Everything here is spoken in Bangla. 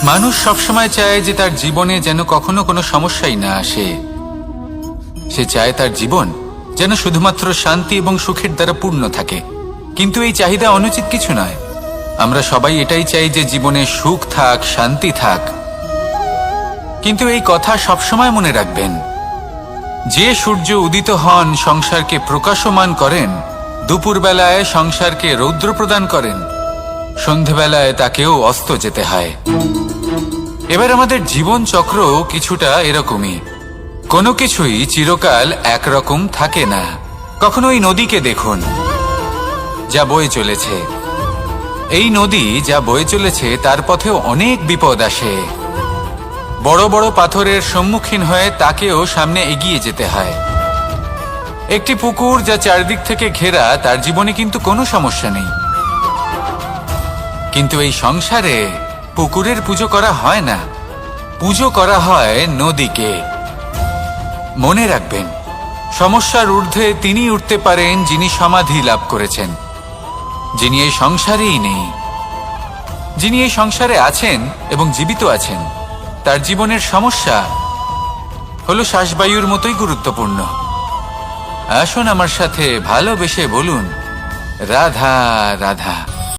মানুষ সবসময় চায় যে তার জীবনে যেন কখনো কোনো সমস্যাই না আসে। সে চায় তার জীবন যেন শুধুমাত্র শান্তি এবং সুখের দ্বারা পূর্ণ থাকে। কিন্তু এই চাহিদা অনুচিত কিছু নয়। আমরা সবাই এটাই চাই যে জীবনে সুখ থাক, শান্তি থাক। কিন্তু এই কথা সবসময় মনে রাখবেন, যে সূর্য উদিত হন সংসারকে প্রকাশমান করেন, দুপুরবেলায় সংসারকে রৌদ্র প্রদান করেন, সন্ধেবেলায় তাকেও অস্ত যেতে হয়। এবার আমাদের জীবন চক্র কিছুটা এরকমই। কোনো কিছুই চিরকাল একরকম থাকে না। কখনো এই নদীকে দেখুন, যা বয়ে চলেছে। এই নদী যা বয়ে চলেছে তার পথেও অনেক বিপদ আসে। বড় বড় পাথরের সম্মুখীন হয়ে তাকেও সামনে এগিয়ে যেতে হয়। একটি পুকুর যা চারদিক থেকে ঘেরা, তার জীবনে কিন্তু কোনো সমস্যা নেই। কিন্তু এই সংসারে পুকুরের পুজো করা হয় না, পুজো করা হয় নদীকে। মনে রাখবেন, সমস্যার ঊর্ধ্বে তিনি উঠতে পারেন যিনি সমাধি লাভ করেছেন, যিনি এই সংসারেই নেই। যিনি এই সংসারে আছেন এবং জীবিত আছেন, তার জীবনের সমস্যা হলো শ্বাসবায়ুর মতোই গুরুত্বপূর্ণ। আসুন আমার সাথে ভালোবেসে বলুন, রাধা রাধা।